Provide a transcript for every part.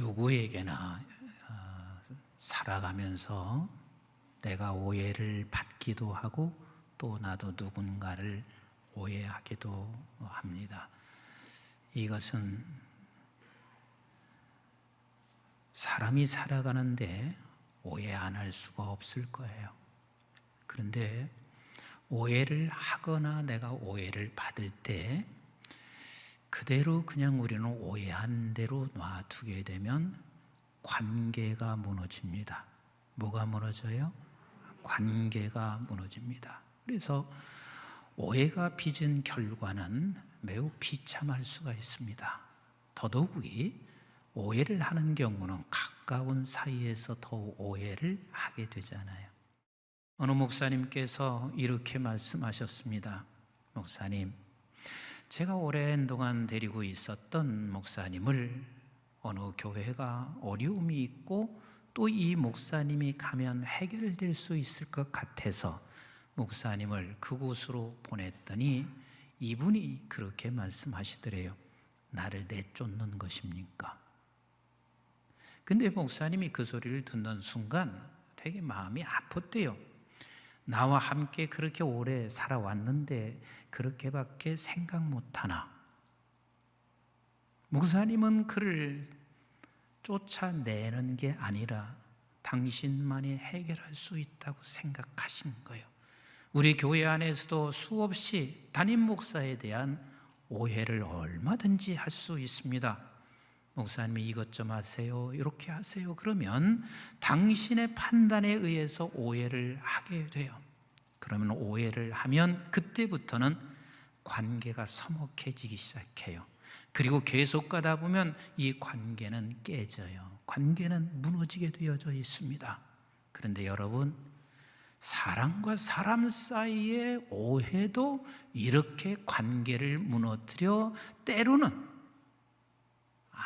누구에게나 살아가면서 내가 오해를 받기도 하고 또 나도 누군가를 오해하기도 합니다. 이것은 사람이 살아가는데 오해 안 할 수가 없을 거예요. 그런데 오해를 하거나 내가 오해를 받을 때 그대로 그냥 우리는 오해한 대로 놔두게 되면 관계가 무너집니다. 뭐가 무너져요? 관계가 무너집니다. 그래서 오해가 빚은 결과는 매우 비참할 수가 있습니다. 더더욱이 오해를 하는 경우는 가까운 사이에서 더욱 오해를 하게 되잖아요. 어느 목사님께서 이렇게 말씀하셨습니다. 목사님, 제가 오랜 동안 데리고 있었던 목사님을 어느 교회가 어려움이 있고 또 이 목사님이 가면 해결될 수 있을 것 같아서 목사님을 그곳으로 보냈더니 이분이 그렇게 말씀하시더래요. 나를 내쫓는 것입니까? 근데 목사님이 그 소리를 듣는 순간 되게 마음이 아팠대요. 나와 함께 그렇게 오래 살아왔는데 그렇게밖에 생각 못하나? 목사님은 그를 쫓아내는 게 아니라 당신만이 해결할 수 있다고 생각하신 거예요. 우리 교회 안에서도 수없이 담임 목사에 대한 오해를 얼마든지 할 수 있습니다. 목사님이 이것 좀 하세요, 이렇게 하세요. 그러면 당신의 판단에 의해서 오해를 하게 돼요. 그러면 오해를 하면 그때부터는 관계가 서먹해지기 시작해요. 그리고 계속 가다 보면 이 관계는 깨져요. 관계는 무너지게 되어져 있습니다. 그런데 여러분, 사람과 사람 사이의 오해도 이렇게 관계를 무너뜨려 때로는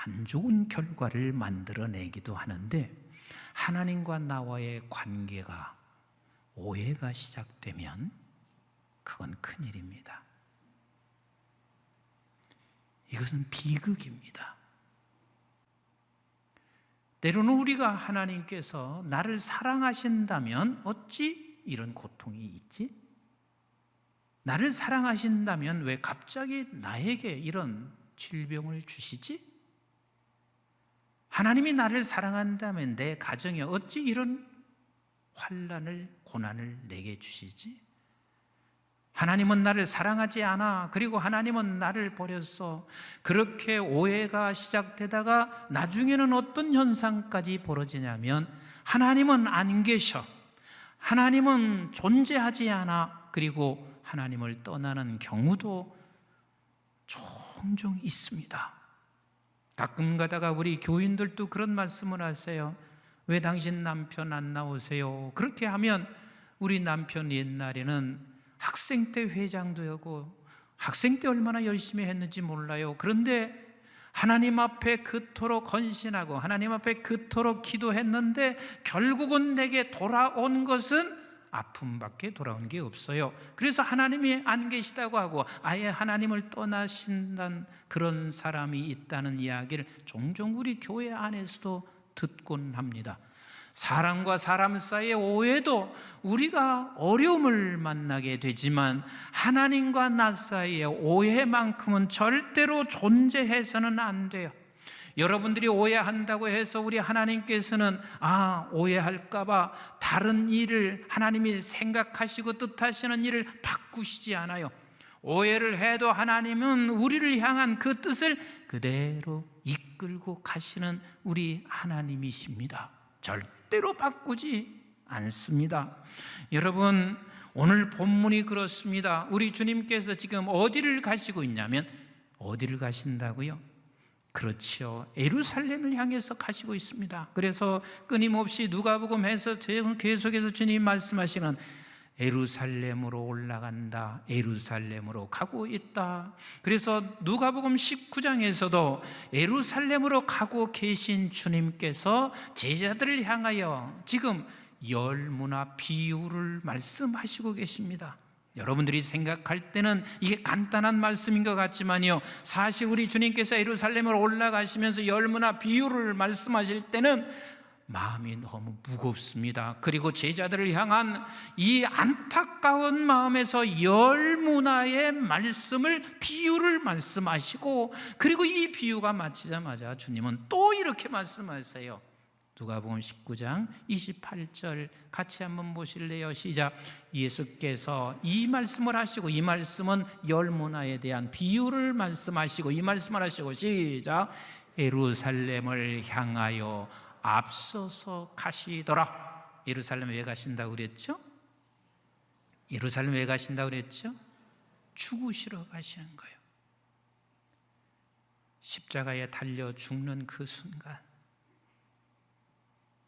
안 좋은 결과를 만들어내기도 하는데, 하나님과 나와의 관계가 오해가 시작되면 그건 큰일입니다. 이것은 비극입니다. 때로는 우리가 하나님께서 나를 사랑하신다면 어찌 이런 고통이 있지? 나를 사랑하신다면 왜 갑자기 나에게 이런 질병을 주시지? 하나님이 나를 사랑한다면 내 가정에 어찌 이런 환난을, 고난을 내게 주시지? 하나님은 나를 사랑하지 않아. 그리고 하나님은 나를 버렸어. 그렇게 오해가 시작되다가 나중에는 어떤 현상까지 벌어지냐면 하나님은 안 계셔. 하나님은 존재하지 않아. 그리고 하나님을 떠나는 경우도 종종 있습니다. 가끔 가다가 우리 교인들도 그런 말씀을 하세요. 왜 당신 남편 안 나오세요? 그렇게 하면 우리 남편 옛날에는 학생 때 회장도 하고 학생 때 얼마나 열심히 했는지 몰라요. 그런데 하나님 앞에 그토록 헌신하고 하나님 앞에 그토록 기도했는데 결국은 내게 돌아온 것은 아픔밖에 돌아온 게 없어요. 그래서 하나님이 안 계시다고 하고 아예 하나님을 떠나신다는 그런 사람이 있다는 이야기를 종종 우리 교회 안에서도 듣곤 합니다. 사람과 사람 사이의 오해도 우리가 어려움을 만나게 되지만 하나님과 나 사이의 오해만큼은 절대로 존재해서는 안 돼요. 여러분들이 오해한다고 해서 우리 하나님께서는 오해할까 봐 다른 일을 하나님이 생각하시고 뜻하시는 일을 바꾸시지 않아요. 오해를 해도 하나님은 우리를 향한 그 뜻을 그대로 이끌고 가시는 우리 하나님이십니다. 절대로 바꾸지 않습니다. 여러분, 오늘 본문이 그렇습니다. 우리 주님께서 지금 어디를 가시고 있냐면, 어디를 가신다고요? 그렇죠, 예루살렘을 향해서 가시고 있습니다. 그래서 끊임없이 누가복음에서 계속해서 주님 말씀하시는 예루살렘으로 올라간다, 예루살렘으로 가고 있다. 그래서 누가복음 19장에서도 예루살렘으로 가고 계신 주님께서 제자들을 향하여 지금 열무나 비유를 말씀하시고 계십니다. 여러분들이 생각할 때는 이게 간단한 말씀인 것 같지만요, 사실 우리 주님께서 예루살렘을 올라가시면서 열무나 비유를 말씀하실 때는 마음이 너무 무겁습니다. 그리고 제자들을 향한 이 안타까운 마음에서 열무나의 말씀을, 비유를 말씀하시고, 그리고 이 비유가 마치자마자 주님은 또 이렇게 말씀하세요. 누가복음 19장 28절 같이 한번 보실래요? 시작. 예수께서 이 말씀을 하시고, 이 말씀은 열무나에 대한 비유를 말씀하시고, 이 말씀을 하시고, 시작. 예루살렘을 향하여 앞서서 가시더라. 예루살렘 왜 가신다고 그랬죠? 예루살렘 왜 가신다고 그랬죠? 죽으시러 가시는 거예요. 십자가에 달려 죽는 그 순간,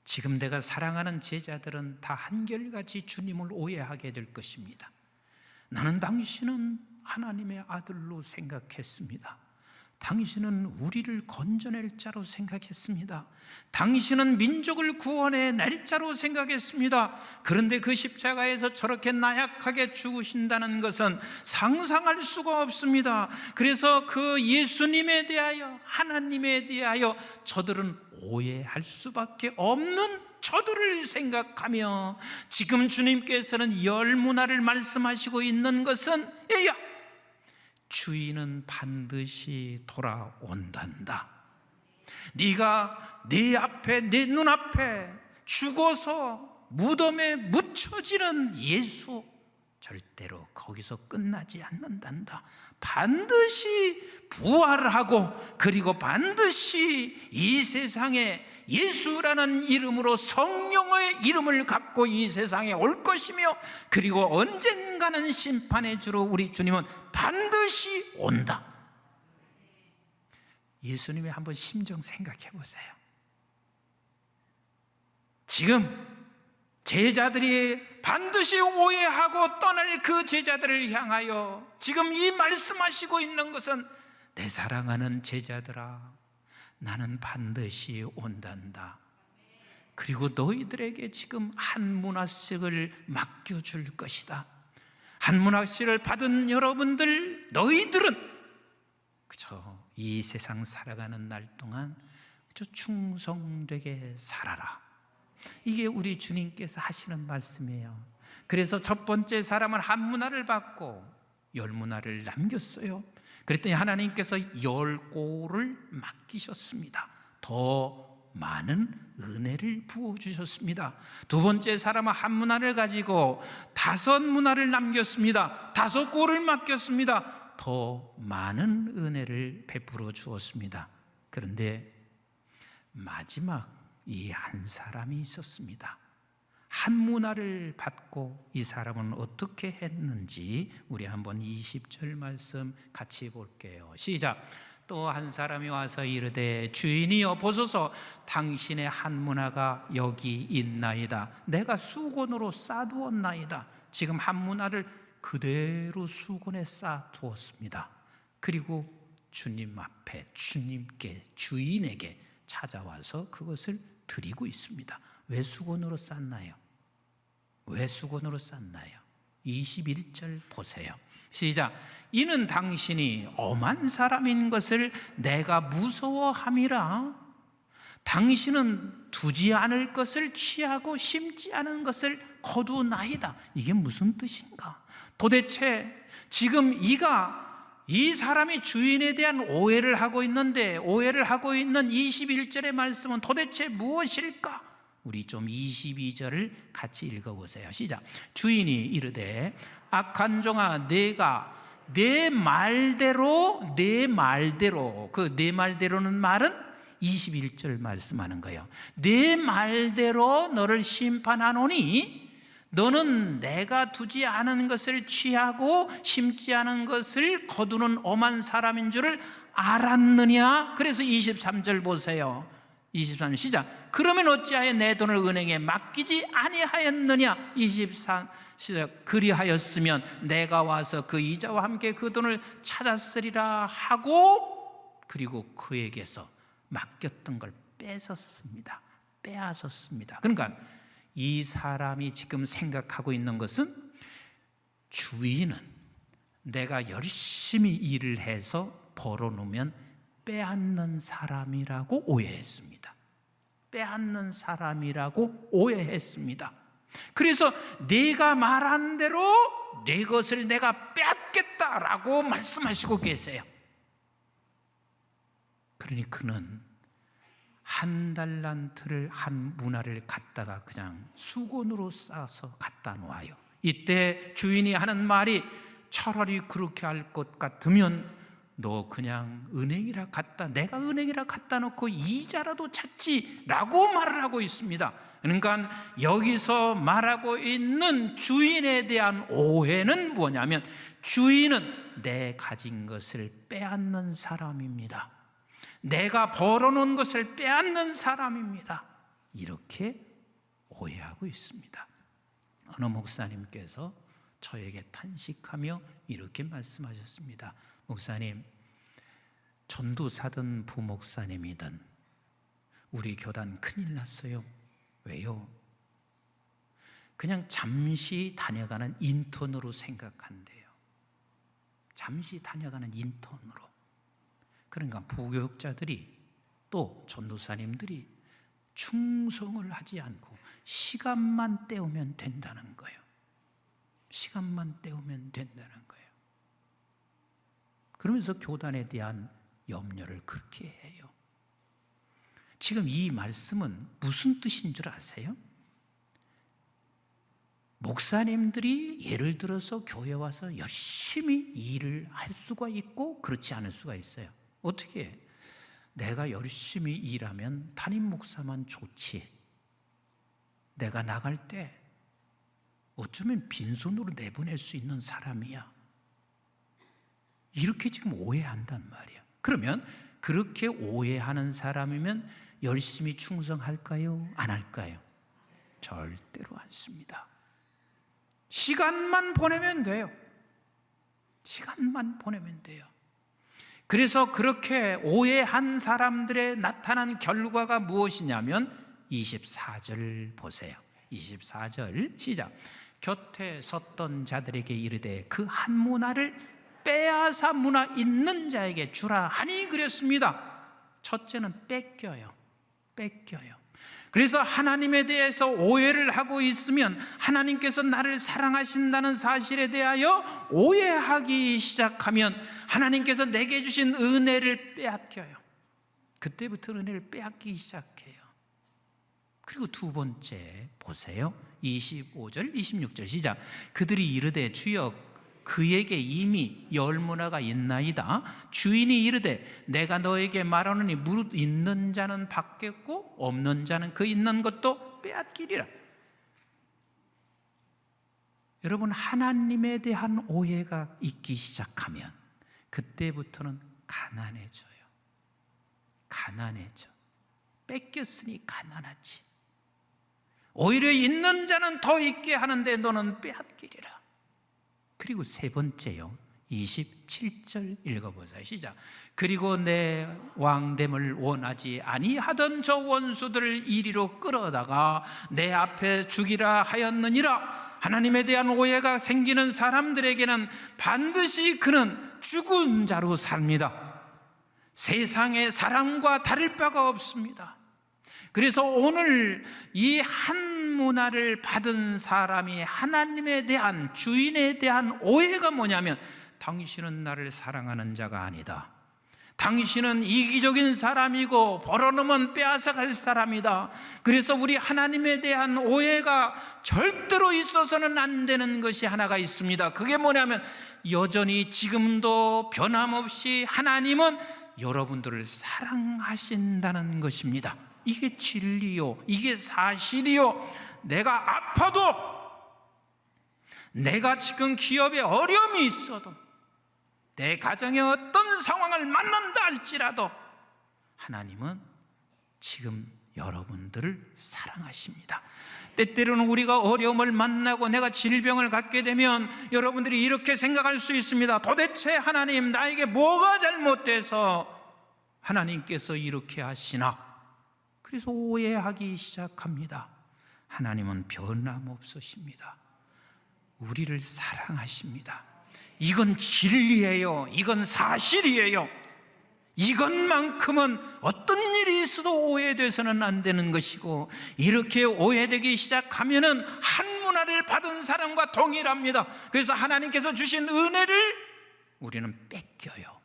지금 내가 사랑하는 제자들은 다 한결같이 주님을 오해하게 될 것입니다. 나는 당신은 하나님의 아들로 생각했습니다. 당신은 우리를 건져낼 자로 생각했습니다. 당신은 민족을 구원해낼 자로 생각했습니다. 그런데 그 십자가에서 저렇게 나약하게 죽으신다는 것은 상상할 수가 없습니다. 그래서 그 예수님에 대하여, 하나님에 대하여 저들은 오해할 수밖에 없는 저들을 생각하며, 지금 주님께서는 열무나를 말씀하시고 있는 것은, 야, 주인은 반드시 돌아온단다. 네가 네 앞에, 내 눈앞에 죽어서 무덤에 묻혀지는 예수, 절대로 거기서 끝나지 않는단다. 반드시 부활하고, 그리고 반드시 이 세상에 예수라는 이름으로, 성령의 이름을 갖고 이 세상에 올 것이며, 그리고 언젠가는 심판의 주로 우리 주님은 반드시 온다. 예수님의 한번 심정 생각해 보세요. 지금 제자들이 반드시 오해하고 떠날 그 제자들을 향하여 지금 이 말씀하시고 있는 것은, 내 사랑하는 제자들아, 나는 반드시 온단다. 그리고 너희들에게 지금 한 문화씩을 맡겨줄 것이다. 한 문화씩을 받은 여러분들, 너희들은 그저 이 세상 살아가는 날 동안 그저 충성되게 살아라. 이게 우리 주님께서 하시는 말씀이에요. 그래서 첫 번째 사람은 한 문화를 받고 열 문화를 남겼어요. 그랬더니 하나님께서 10골을 맡기셨습니다. 더 많은 은혜를 부어주셨습니다. 두 번째 사람은 한 문화를 가지고 5 문화를 남겼습니다. 5골을 맡겼습니다. 더 많은 은혜를 베풀어 주었습니다. 그런데 마지막 이 한 사람이 있었습니다. 한 문화를 받고 이 사람은 어떻게 했는지 우리 한번 20절 말씀 같이 볼게요. 시작. 또 한 사람이 와서 이르되 주인이여 보소서, 당신의 한 문화가 여기 있나이다. 내가 수건으로 싸두었나이다. 지금 한 문화를 그대로 수건에 싸두었습니다. 그리고 주님 앞에, 주님께, 주인에게 찾아와서 그것을 드리고 있습니다. 왜 수건으로 쌌나요? 왜 수건으로 쌌나요? 21절 보세요. 시작. 이는 당신이 엄한 사람인 것을 내가 무서워함이라. 당신은 두지 않을 것을 취하고 심지 않은 것을 거두나이다. 이게 무슨 뜻인가? 도대체 지금 이 사람이 주인에 대한 오해를 하고 있는데, 오해를 하고 있는 21절의 말씀은 도대체 무엇일까? 우리 좀 22절을 같이 읽어보세요. 시작. 주인이 이르되 악한 종아, 내가 내 말대로, 그 내 말대로는 말은 21절 말씀하는 거예요. 내 말대로 너를 심판하노니 너는 내가 두지 않은 것을 취하고 심지 않은 것을 거두는 엄한 사람인 줄을 알았느냐? 그래서 23절 보세요. 23절 시작. 그러면 어찌하여 내 돈을 은행에 맡기지 아니하였느냐? 23 시작. 그리하였으면 내가 와서 그 이자와 함께 그 돈을 찾았으리라 하고, 그리고 그에게서 맡겼던 걸 뺏었습니다. 빼앗았습니다. 그러니까 이 사람이 지금 생각하고 있는 것은 주인은 내가 열심히 일을 해서 벌어놓으면 빼앗는 사람이라고 오해했습니다. 빼앗는 사람이라고 오해했습니다. 그래서 네가 말한 대로 네 것을 내가 빼앗겠다라고 말씀하시고 계세요. 그러니 그는 한 달란트를, 한 문화를 갖다가 그냥 수건으로 싸서 갖다 놓아요. 이때 주인이 하는 말이 차라리 그렇게 할 것 같으면 너 그냥 은행이라 갖다, 내가 은행이라 갖다 놓고 이자라도 찾지라고 말을 하고 있습니다. 그러니까 여기서 말하고 있는 주인에 대한 오해는 뭐냐면 주인은 내 가진 것을 빼앗는 사람입니다. 내가 벌어놓은 것을 빼앗는 사람입니다. 이렇게 오해하고 있습니다. 어느 목사님께서 저에게 탄식하며 이렇게 말씀하셨습니다. 목사님, 전도사든 부목사님이든 우리 교단 큰일 났어요. 왜요? 그냥 잠시 다녀가는 인턴으로 생각한대요. 잠시 다녀가는 인턴으로. 그러니까 부교육자들이 또 전도사님들이 충성을 하지 않고 시간만 때우면 된다는 거예요. 시간만 때우면 된다는 거예요. 그러면서 교단에 대한 염려를 그렇게 해요. 지금 이 말씀은 무슨 뜻인 줄 아세요? 목사님들이 예를 들어서 교회 와서 열심히 일을 할 수가 있고 그렇지 않을 수가 있어요. 어떻게? 내가 열심히 일하면 담임 목사만 좋지. 내가 나갈 때 어쩌면 빈손으로 내보낼 수 있는 사람이야. 이렇게 지금 오해한단 말이야. 그러면 그렇게 오해하는 사람이면 열심히 충성할까요? 안 할까요? 절대로 않습니다. 시간만 보내면 돼요. 시간만 보내면 돼요. 그래서 그렇게 오해한 사람들의 나타난 결과가 무엇이냐면 24절 보세요. 24절 시작. 곁에 섰던 자들에게 이르되 그 한 문화를 빼앗아 문화 있는 자에게 주라 하니 그랬습니다. 첫째는 뺏겨요. 그래서 하나님에 대해서 오해를 하고 있으면 하나님께서 나를 사랑하신다는 사실에 대하여 오해하기 시작하면 하나님께서 내게 주신 은혜를 빼앗겨요. 그때부터 은혜를 빼앗기 시작해요. 그리고 두 번째 보세요. 25절 26절 시작. 그들이 이르되 주여 그에게 이미 열문화가 있나이다. 주인이 이르되 내가 너에게 말하노니 무릇 있는 자는 받겠고 없는 자는 그 있는 것도 빼앗기리라. 여러분, 하나님에 대한 오해가 있기 시작하면 그때부터는 가난해져요. 가난해져. 뺏겼으니 가난하지. 오히려 있는 자는 더 있게 하는데 너는 빼앗기리라. 그리고 세 번째요. 27절 읽어보세요. 시작. 그리고 내 왕됨을 원하지 아니하던 저 원수들을 이리로 끌어다가 내 앞에 죽이라 하였느니라. 하나님에 대한 오해가 생기는 사람들에게는 반드시 그는 죽은 자로 삽니다. 세상의 사람과 다를 바가 없습니다. 그래서 오늘 이 한 문화를 받은 사람이 하나님에 대한, 주인에 대한 오해가 뭐냐면 당신은 나를 사랑하는 자가 아니다. 당신은 이기적인 사람이고 벌어놓으면 빼앗아갈 사람이다. 그래서 우리 하나님에 대한 오해가 절대로 있어서는 안 되는 것이 하나가 있습니다. 그게 뭐냐면 여전히 지금도 변함없이 하나님은 여러분들을 사랑하신다는 것입니다. 이게 진리요, 이게 사실이요. 내가 아파도, 내가 지금 기업에 어려움이 있어도, 내 가정에 어떤 상황을 만난다 할지라도 하나님은 지금 여러분들을 사랑하십니다. 때때로는 우리가 어려움을 만나고 내가 질병을 갖게 되면 여러분들이 이렇게 생각할 수 있습니다. 도대체 하나님, 나에게 뭐가 잘못돼서 하나님께서 이렇게 하시나? 그래서 오해하기 시작합니다. 하나님은 변함없으십니다. 우리를 사랑하십니다. 이건 진리예요. 이건 사실이에요. 이것만큼은 어떤 일이 있어도 오해돼서는 안 되는 것이고, 이렇게 오해되기 시작하면은 한 문화를 받은 사람과 동일합니다. 그래서 하나님께서 주신 은혜를 우리는 뺏겨요.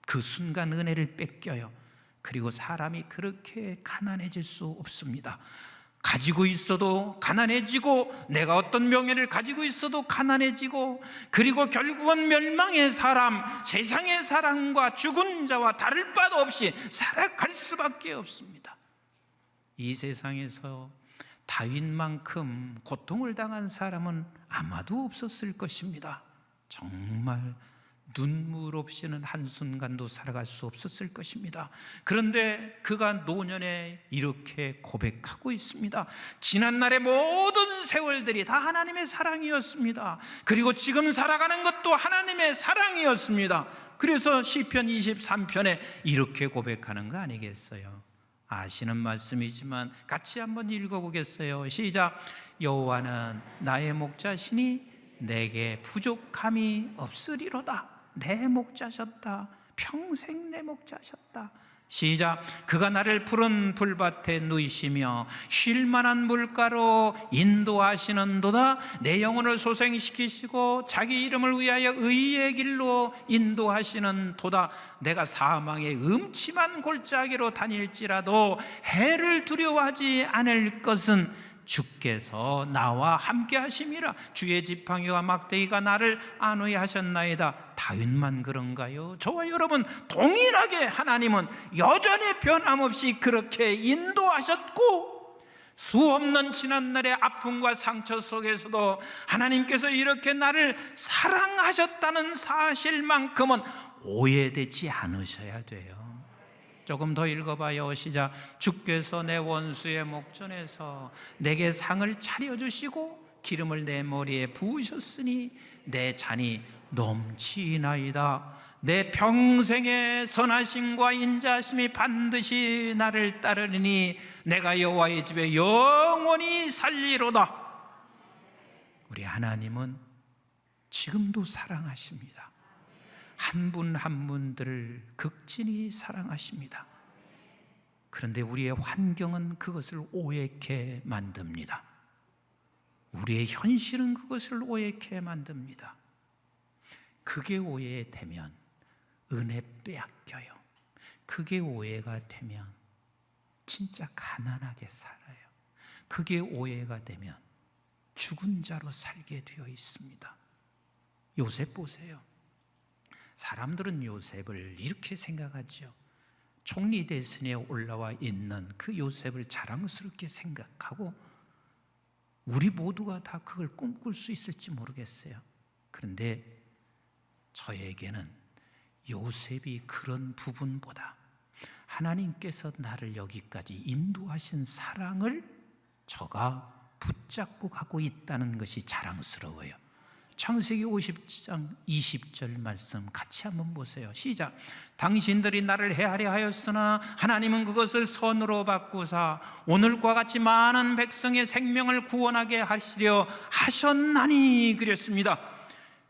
그 순간 은혜를 뺏겨요. 그리고 사람이 그렇게 가난해질 수 없습니다. 가지고 있어도 가난해지고, 내가 어떤 명예를 가지고 있어도 가난해지고, 그리고 결국은 멸망의 사람, 세상의 사람과 죽은 자와 다를 바도 없이 살아갈 수밖에 없습니다. 이 세상에서 다윗만큼 고통을 당한 사람은 아마도 없었을 것입니다. 정말 눈물 없이는 한순간도 살아갈 수 없었을 것입니다. 그런데 그가 노년에 이렇게 고백하고 있습니다. 지난날의 모든 세월들이 다 하나님의 사랑이었습니다. 그리고 지금 살아가는 것도 하나님의 사랑이었습니다. 그래서 시편 23편에 이렇게 고백하는 거 아니겠어요? 아시는 말씀이지만 같이 한번 읽어보겠어요. 시작. 여호와는 나의 목자시니 내게 부족함이 없으리로다. 내 목자셨다. 평생 내 목자셨다. 시작. 그가 나를 푸른 풀밭에 누이시며 쉴만한 물가로 인도하시는도다. 내 영혼을 소생시키시고 자기 이름을 위하여 의의 길로 인도하시는도다. 내가 사망의 음침한 골짜기로 다닐지라도 해를 두려워하지 않을 것은 주께서 나와 함께 하심이라. 주의 지팡이와 막대기가 나를 안위하셨나이다. 다윗만 그런가요? 저와 여러분 동일하게 하나님은 여전히 변함없이 그렇게 인도하셨고, 수없는 지난날의 아픔과 상처 속에서도 하나님께서 이렇게 나를 사랑하셨다는 사실만큼은 오해되지 않으셔야 돼요. 조금 더 읽어봐요. 시작. 주께서 내 원수의 목전에서 내게 상을 차려주시고 기름을 내 머리에 부으셨으니 내 잔이 넘치나이다. 내 평생의 선하심과 인자하심이 반드시 나를 따르니 내가 여호와의 집에 영원히 살리로다. 우리 하나님은 지금도 사랑하십니다. 한 분 한 분들을 극진히 사랑하십니다. 그런데 우리의 환경은 그것을 오해케 만듭니다. 우리의 현실은 그것을 오해케 만듭니다. 그게 오해되면 은혜 빼앗겨요. 그게 오해가 되면 진짜 가난하게 살아요. 그게 오해가 되면 죽은 자로 살게 되어 있습니다. 요셉 보세요. 사람들은 요셉을 이렇게 생각하죠. 총리 대선에 올라와 있는 그 요셉을 자랑스럽게 생각하고, 우리 모두가 다 그걸 꿈꿀 수 있을지 모르겠어요. 그런데 저에게는 요셉이 그런 부분보다 하나님께서 나를 여기까지 인도하신 사랑을 저가 붙잡고 가고 있다는 것이 자랑스러워요. 창세기 50장 20절 말씀 같이 한번 보세요. 시작. 당신들이 나를 해하려 하였으나 하나님은 그것을 선으로 바꾸사 오늘과 같이 많은 백성의 생명을 구원하게 하시려 하셨나니 그랬습니다.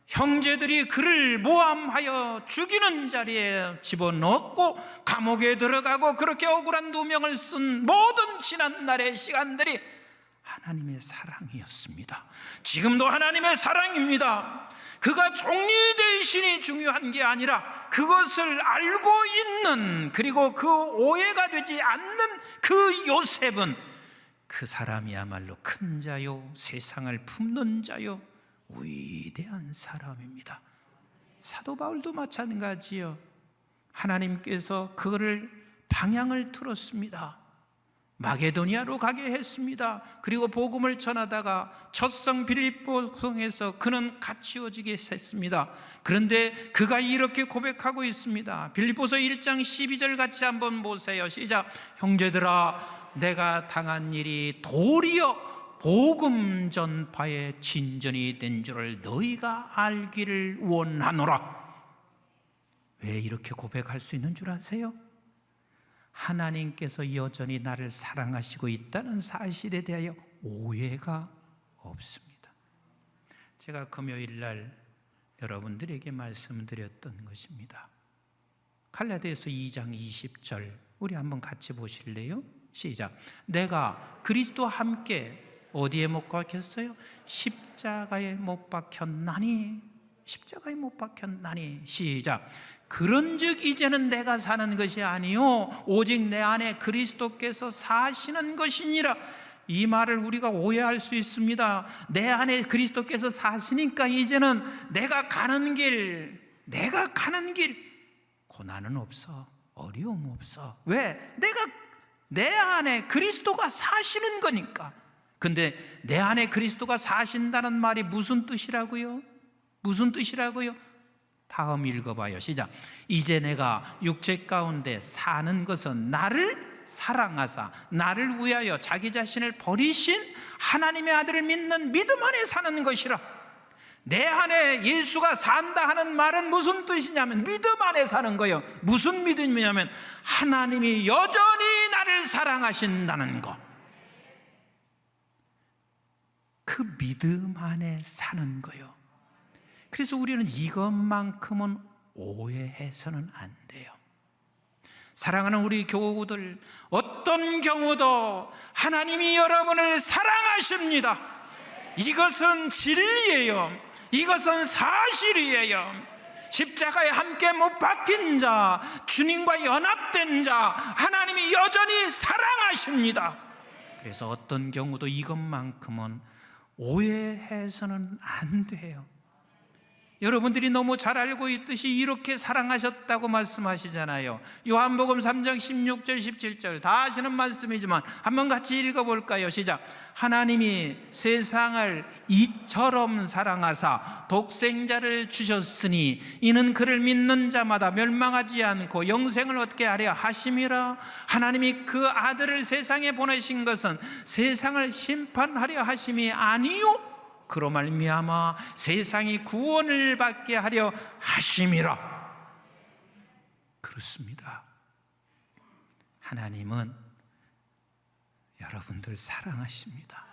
형제들이 그를 모함하여 죽이는 자리에 집어넣었고 감옥에 들어가고 그렇게 억울한 누명을 쓴 모든 지난날의 시간들이 하나님의 사랑이었습니다. 지금도 하나님의 사랑입니다. 그가 총리 대신이 중요한 게 아니라 그것을 알고 있는, 그리고 그 오해가 되지 않는 그 요셉은 그 사람이야말로 큰 자요 세상을 품는 자요 위대한 사람입니다. 사도 바울도 마찬가지요. 하나님께서 그를 방향을 틀었습니다. 마게도니아로 가게 했습니다. 그리고 복음을 전하다가 첫성 빌립보 성에서 그는 갇히어지게 했습니다. 그런데 그가 이렇게 고백하고 있습니다. 빌립보서 1장 12절 같이 한번 보세요. 시작. 형제들아 내가 당한 일이 도리어 복음 전파의 진전이 된 줄을 너희가 알기를 원하노라. 왜 이렇게 고백할 수 있는 줄 아세요? 하나님께서 여전히 나를 사랑하시고 있다는 사실에 대하여 오해가 없습니다. 제가 금요일 날 여러분들에게 말씀드렸던 것입니다. 갈라디아서 2장 20절 우리 한번 같이 보실래요? 시작. 내가 그리스도와 함께 어디에 못 박혔어요? 십자가에 못 박혔나니. 십자가에 못 박혔나니. 시작. 그런즉 이제는 내가 사는 것이 아니요 오직 내 안에 그리스도께서 사시는 것이니라. 이 말을 우리가 오해할 수 있습니다. 내 안에 그리스도께서 사시니까 이제는 내가 가는 길 고난은 없어, 어려움 없어. 왜? 내 안에 그리스도가 사시는 거니까. 근데 내 안에 그리스도가 사신다는 말이 무슨 뜻이라고요? 무슨 뜻이라고요? 다음 읽어봐요. 시작. 이제 내가 육체 가운데 사는 것은 나를 사랑하사 나를 위하여 자기 자신을 버리신 하나님의 아들을 믿는 믿음 안에 사는 것이라. 내 안에 예수가 산다 하는 말은 무슨 뜻이냐면 믿음 안에 사는 거예요. 무슨 믿음이냐면 하나님이 여전히 나를 사랑하신다는 것. 그 믿음 안에 사는 거예요. 그래서 우리는 이것만큼은 오해해서는 안 돼요. 사랑하는 우리 교우들, 어떤 경우도 하나님이 여러분을 사랑하십니다. 이것은 진리예요. 이것은 사실이에요. 십자가에 함께 못 박힌 자, 주님과 연합된 자, 하나님이 여전히 사랑하십니다. 그래서 어떤 경우도 이것만큼은 오해해서는 안 돼요. 여러분들이 너무 잘 알고 있듯이 이렇게 사랑하셨다고 말씀하시잖아요. 요한복음 3장 16절 17절 다 아시는 말씀이지만 한번 같이 읽어볼까요? 시작. 하나님이 세상을 이처럼 사랑하사 독생자를 주셨으니 이는 그를 믿는 자마다 멸망하지 않고 영생을 얻게 하려 하심이라. 하나님이 그 아들을 세상에 보내신 것은 세상을 심판하려 하심이 아니요 그로 말미암아 세상이 구원을 받게 하려 하심이라. 그렇습니다. 하나님은 여러분들 사랑하십니다.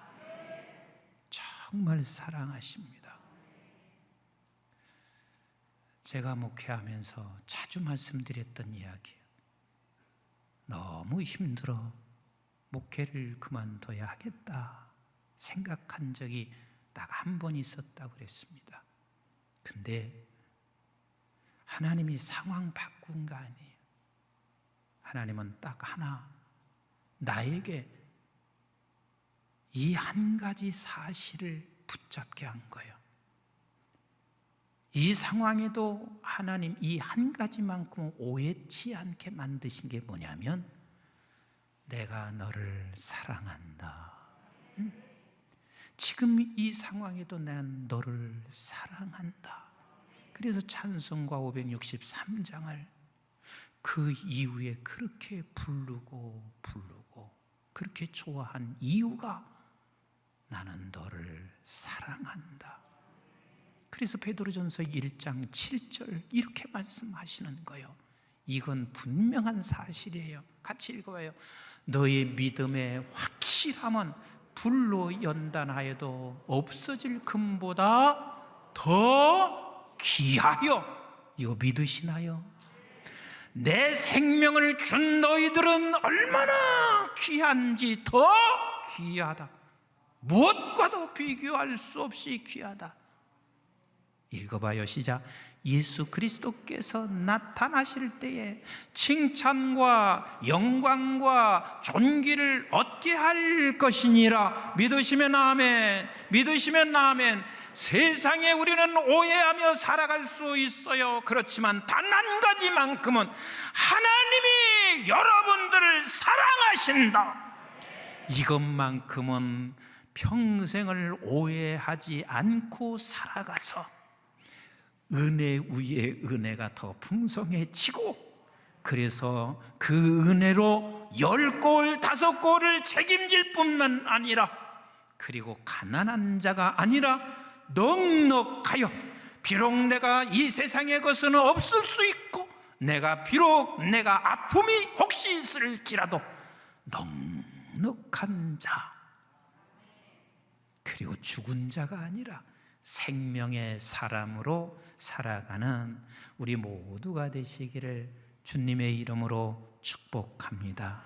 정말 사랑하십니다. 제가 목회하면서 자주 말씀드렸던 이야기예요. 너무 힘들어 목회를 그만둬야 하겠다 생각한 적이 딱 한 번 있었다고 그랬습니다. 근데 하나님이 상황 바꾼 거 아니에요. 하나님은 딱 하나, 나에게 이 한 가지 사실을 붙잡게 한 거예요. 이 상황에도 하나님 이 한 가지만큼 오해치 않게 만드신 게 뭐냐면 내가 너를 사랑한다. 지금 이 상황에도 난 너를 사랑한다. 그래서 찬송가 563장을 그 이후에 그렇게 부르고 그렇게 좋아한 이유가 나는 너를 사랑한다. 그래서 베드로전서 1장 7절 이렇게 말씀하시는 거예요. 이건 분명한 사실이에요. 같이 읽어봐요. 너의 믿음의 확실함은 불로 연단하여도 없어질 금보다 더 귀하여. 이거 믿으시나요? 내 생명을 준 너희들은 얼마나 귀한지 더 귀하다. 무엇과도 비교할 수 없이 귀하다. 읽어봐요. 시작. 예수 그리스도께서 나타나실 때에 칭찬과 영광과 존귀를 얻게 할 것이니라. 믿으시면 아멘. 믿으시면 아멘. 세상에 우리는 오해하며 살아갈 수 있어요. 그렇지만 단 한 가지만큼은 하나님이 여러분들을 사랑하신다. 이것만큼은 평생을 오해하지 않고 살아가서 은혜 위에 은혜가 더 풍성해지고, 그래서 그 은혜로 10골 5골을 책임질 뿐만 아니라, 그리고 가난한 자가 아니라 넉넉하여, 비록 내가 이 세상의 것은 없을 수 있고 비록 내가 아픔이 혹시 있을지라도 넉넉한 자, 그리고 죽은 자가 아니라 생명의 사람으로 살아가는 우리 모두가 되시기를 주님의 이름으로 축복합니다.